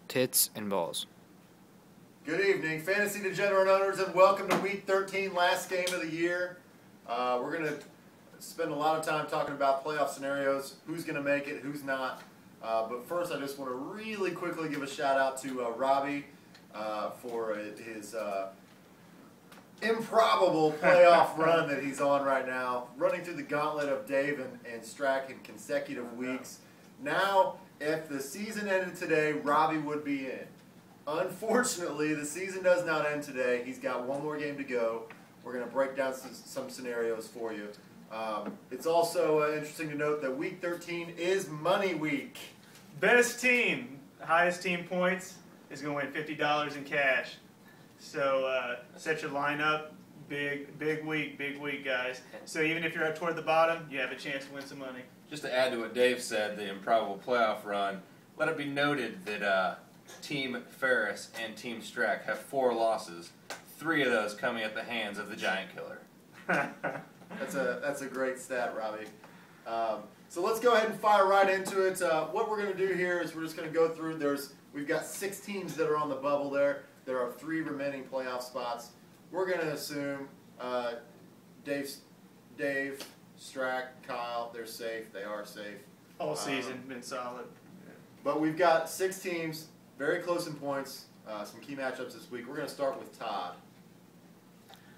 tits, and balls. Good evening, Fantasy Degenerate owners, and welcome to Week 13, last game of the year. We're going to spend a lot of time talking about playoff scenarios, who's going to make it, who's not. But first, I just want to really quickly give a shout out to Robbie for his improbable playoff run that he's on right now, running through the gauntlet of Dave and Strack in consecutive weeks. Now, if the season ended today, Robbie would be in. Unfortunately, the season does not end today. He's got one more game to go. We're going to break down some scenarios for you. It's also interesting to note that Week 13 is Money Week. Best team, highest team points, is going to win $50 in cash. So set your lineup. Big week, guys. So even if you're up toward the bottom, you have a chance to win some money. Just to add to what Dave said, the improbable playoff run, let it be noted that Team Ferris and Team Strack have 4 losses, 3 of those coming at the hands of the Giant Killer. That's a great stat, Robbie. So let's go ahead and fire right into it. What we're going to do here is we're just going to go through. We've got 6 teams that are on the bubble there. There are 3 remaining playoff spots. We're going to assume Dave, Strack, Kyle, they're safe. They are safe. All season, been solid. Yeah. But we've got 6 teams, very close in points, some key matchups this week. We're going to start with Todd.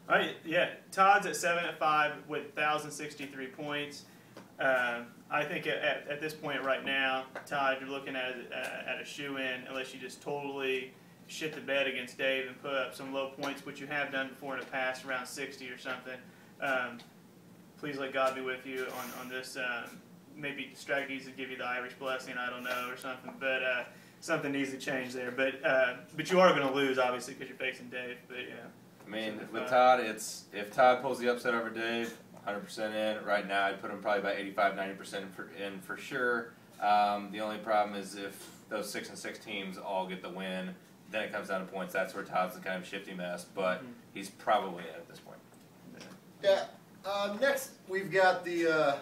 All right, yeah, Todd's at 7-5 with 1,063 points. I think at this point right now, Todd, you're looking at a shoe-in unless you just totally shit the bed against Dave and put up some low points, which you have done before in the past, around 60 or something. Please let God be with you on this. Maybe Strack needs to give you the Irish blessing, I don't know, or something. But something needs to change there. But you are going to lose, obviously, because you're facing Dave. But yeah. I mean, with Todd, if Todd pulls the upset over Dave, 100% in. Right now, I'd put him probably about 85-90% in for sure. The only problem is if those 6-6 teams all get the win, then it comes down to points. That's where Todd's the kind of shifty mess, but he's probably in at this point. Yeah. Next, we've got the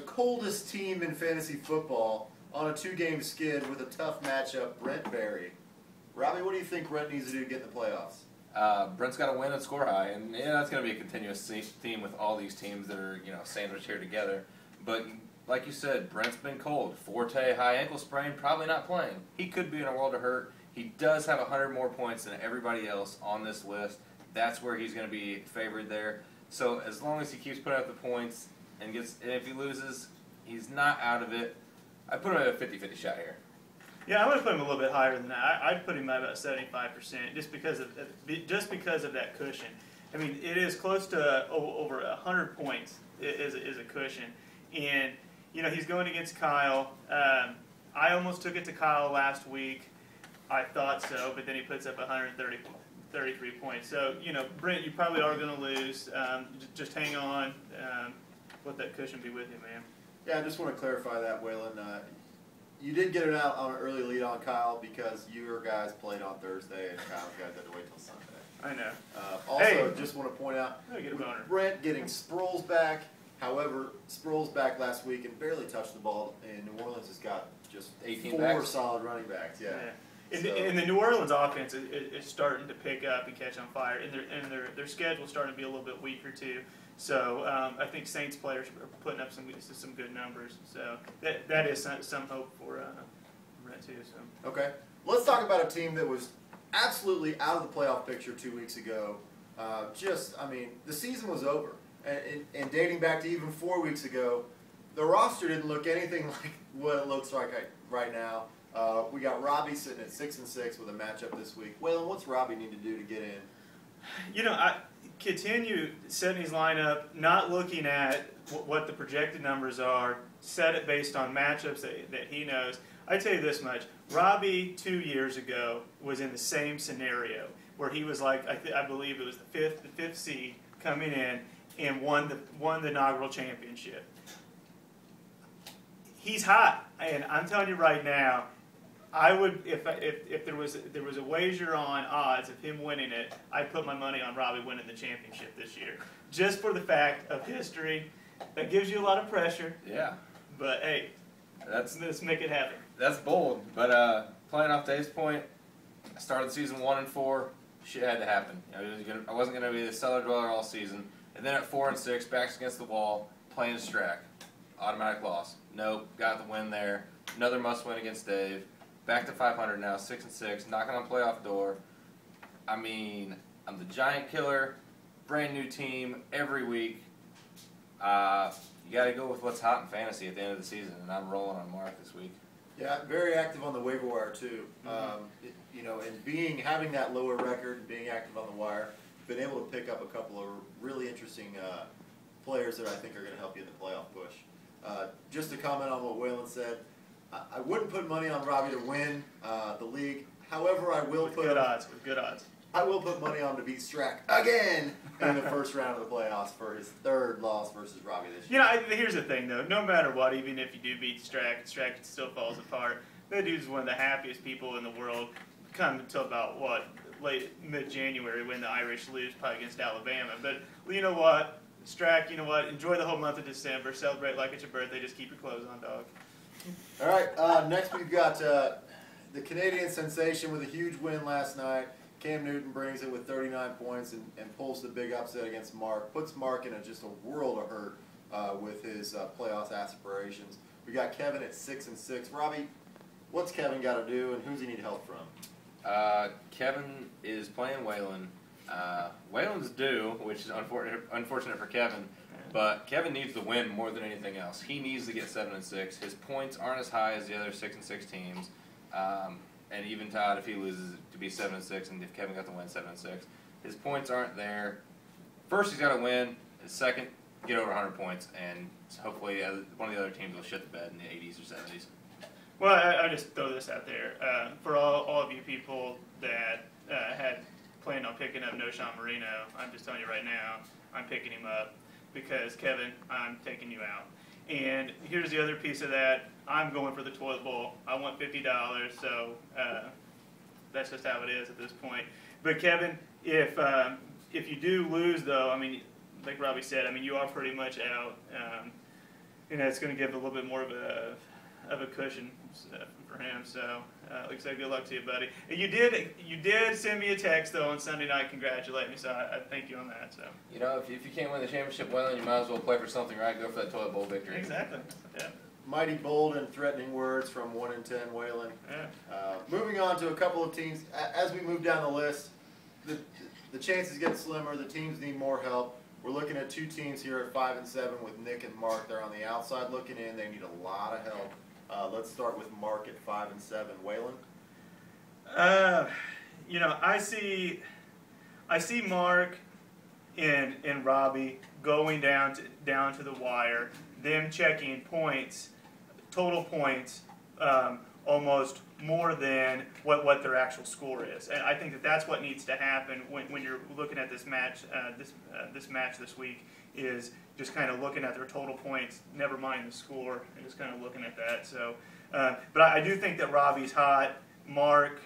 coldest team in fantasy football on a 2-game skid with a tough matchup, Brent Berry. Robbie, what do you think Brent needs to do to get in the playoffs? Brent's got to win and score high, and yeah, that's going to be a continuous theme with all these teams that are sandwiched here together. But like you said, Brent's been cold. Forte, high ankle sprain, probably not playing. He could be in a world of hurt. He does have 100 more points than everybody else on this list. That's where he's going to be favored there. So as long as he keeps putting up the points and if he loses, he's not out of it. I put him at a 50-50 shot here. Yeah, I'm going to put him a little bit higher than that. I'd put him at about 75%, just because of that cushion. I mean, it is close to over 100 points is a cushion, and he's going against Kyle. I almost took it to Kyle last week. I thought so, but then he puts up 133 points. So Brent, you probably are going to lose. Just hang on. Let that cushion be with you, man. Yeah, I just want to clarify that, Waylon. You did get it out on an early lead on Kyle because your guys played on Thursday and Kyle's guys had to wait till Sunday. I know. Also, just want to point out, get a boner. Brent getting Sproles back. However, Sproles back last week and barely touched the ball, and New Orleans has got just 18 4 solid running backs. Yeah. And the New Orleans offense is starting to pick up and catch on fire, and their schedule's starting to be a little bit weaker too. So I think Saints players are putting up some good numbers. So that is some hope for Brent too. So okay, let's talk about a team that was absolutely out of the playoff picture 2 weeks ago. The season was over, and dating back to even 4 weeks ago, the roster didn't look anything like what it looks like right now. We got Robbie sitting at 6-6 with a matchup this week. Waylon, what's Robbie need to do to get in? I continue setting his lineup, not looking at what the projected numbers are, set it based on matchups that he knows. I tell you this much, Robbie 2 years ago was in the same scenario where he was like, I believe it was the fifth seed coming in and won the inaugural championship. He's hot, and I'm telling you right now, I would, if there was a wager on odds of him winning it, I'd put my money on Robbie winning the championship this year, just for the fact of history. That gives you a lot of pressure. Yeah. But hey, let's make it happen. That's bold, but playing off Dave's point, I started the season 1-4. Shit had to happen. I wasn't going to be the cellar dweller all season. And then at 4-6, backs against the wall, playing Strack. Automatic loss. Nope, got the win there. Another must win against Dave. Back to 500 now, 6-6, knocking on playoff door. I mean, I'm the giant killer, brand new team every week. You got to go with what's hot in fantasy at the end of the season, and I'm rolling on Mark this week. Yeah, very active on the waiver wire too. And having that lower record and being active on the wire, been able to pick up a couple of really interesting players that I think are going to help you in the playoff push. Just to comment on what Waylon said, I wouldn't put money on Robbie to win the league. However, I will With good odds. I will put money on to beat Strack again in the first round of the playoffs for his third loss versus Robbie this year. Here's the thing, though. No matter what, even if you do beat Strack still falls apart. That dude's one of the happiest people in the world. Come until about, late mid-January when the Irish lose probably against Alabama. But you know what? Strack, enjoy the whole month of December. Celebrate like it's your birthday. Just keep your clothes on, dog. All right, next we've got the Canadian sensation with a huge win last night. Cam Newton brings it with 39 points and pulls the big upset against Mark. Puts Mark in just a world of hurt with his playoff aspirations. We got Kevin at 6-6. Robbie, what's Kevin got to do, and who's he need help from? Kevin is playing Waylon. Waylon's due, which is unfortunate for Kevin. But Kevin needs to win more than anything else. He needs to get 7-6. His points aren't as high as the other 6-6 teams. And even Todd, if he loses, to be 7-6, and if Kevin got to win 7-6, his points aren't there. First, he's got to win. Second, get over 100 points, and hopefully one of the other teams will shit the bed in the 80s or 70s. Well, I just throw this out there. For all of you people that had planned on picking up Noshawn Marino, I'm just telling you right now, I'm picking him up because, Kevin, I'm taking you out. And here's the other piece of that. I'm going for the toilet bowl. I want $50, so that's just how it is at this point. But Kevin, if you do lose, though, I mean, like Robbie said, I mean, you are pretty much out. It's going to give a little bit more of a cushion for him. So, like I said, good luck to you, buddy. And you did send me a text though on Sunday night, congratulating me. So I thank you on that. So if you can't win the championship, well, you might as well play for something, right? Go for that toilet bowl victory. Exactly. Yeah. Mighty bold and threatening words from 1-10 Waylon. Yeah. Moving on to a couple of teams. As we move down the list, the chances get slimmer. The teams need more help. We're looking at two teams here at 5-7 with Nick and Mark. They're on the outside looking in. They need a lot of help. Let's start with Mark at 5-7. Waylon? I see Mark and Robbie going down to the wire, them checking points, total points, almost more than what their actual score is. And I think that's what needs to happen when you're looking at this match this week, is just kind of looking at their total points, never mind the score, and just kind of looking at that. So, but I do think that Robbie's hot. Mark,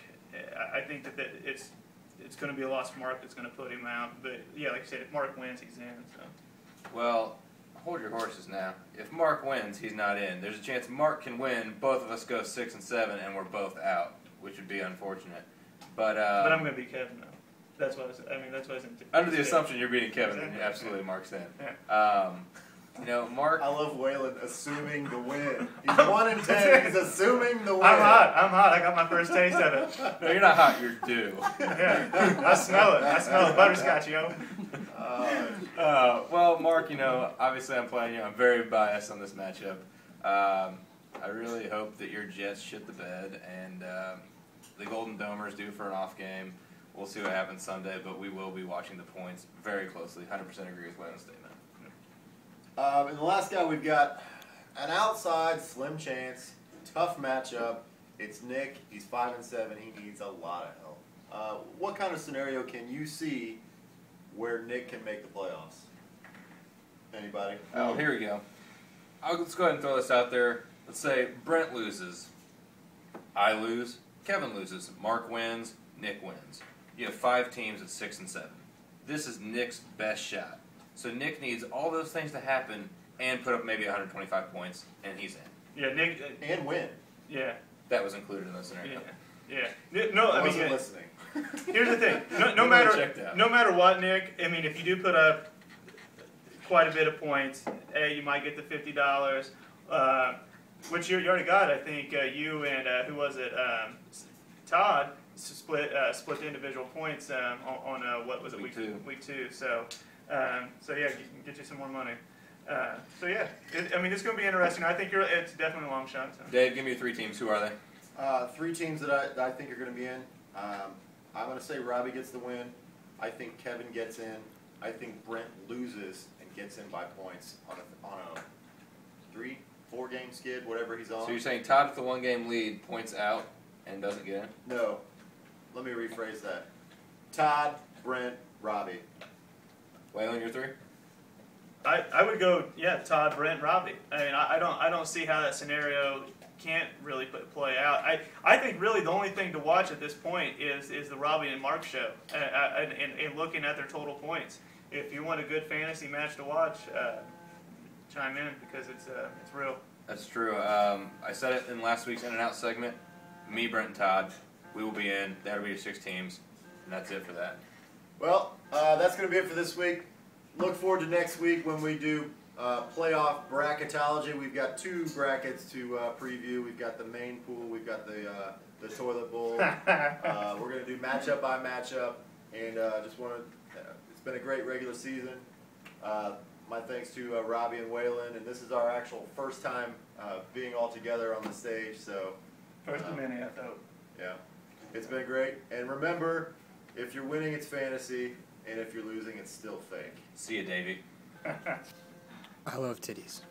I think that it's going to be a loss for Mark that's going to put him out. But yeah, like I said, if Mark wins, he's in. So. Well, hold your horses now. If Mark wins, he's not in. There's a chance Mark can win. Both of us go 6-7, and we're both out, which would be unfortunate. But I'm going to beat Kevin though. That's what I was under the assumption you're beating Kevin, exactly. then absolutely Mark's in. Yeah. Mark. I love Waylon assuming the win. He's 1-10. He's assuming the win. I'm hot. I got my first taste of it. No, you're not hot. You're due. Yeah. I smell it. Butterscotch, yo. Well, Mark, obviously I'm playing you. I'm very biased on this matchup. I really hope that your Jets shit the bed and the Golden Domers due for an off game. We'll see what happens Sunday, but we will be watching the points very closely. 100% agree with Waylon's statement. And the last guy we've got, an outside slim chance, tough matchup. It's Nick. He's 5-7. He needs a lot of help. What kind of scenario can you see where Nick can make the playoffs? Anybody? Oh, here we go. Let's go ahead and throw this out there. Let's say Brent loses. I lose. Kevin loses. Mark wins. Nick wins. You have 5 teams at 6-7. This is Nick's best shot. So Nick needs all those things to happen and put up maybe 125 points, and he's in. Yeah, Nick. And win. Yeah. That was included in the scenario. Yeah. No, I I mean, wasn't listening. here's the thing. No Everybody checked out. matter what, Nick. I mean, if you do put up quite a bit of points, you might get the $50, which you already got. I think you and who was it? Todd split the individual points on what was it, Week two. Week 2. So yeah, you can get you some more money. So yeah, I mean, it's going to be interesting. I think it's definitely a long shot. So. Dave, give me your 3 teams. Who are they? 3 teams that I think are going to be in. I'm going to say Robbie gets the win. I think Kevin gets in. I think Brent loses and gets in by points on a 3-4 game skid, whatever he's on. So you're saying Todd with the 1-game lead points out and doesn't get in? No. Let me rephrase that. Todd, Brent, Robbie. Waylon, your 3? I would go, Todd, Brent, Robbie. I mean, I don't see how that scenario can't really play out. I think really the only thing to watch at this point is the Robbie and Mark show and looking at their total points. If you want a good fantasy match to watch, chime in because it's real. That's true. I said it in last week's In and Out segment. Me, Brent, and Todd, we will be in. That'll be your 6 teams, and that's it for that. Well, that's going to be it for this week. Look forward to next week when we do playoff bracketology. We've got 2 brackets to preview. We've got the main pool. We've got the toilet bowl. We're going to do matchup by matchup, and just want to. It's been a great regular season. My thanks to Robbie and Waylon, and this is our actual first time being all together on the stage. So First of many, I thought. yeah, it's been great. And remember, if you're winning, it's fantasy, and if you're losing, it's still fake. See you, Davey. I love titties.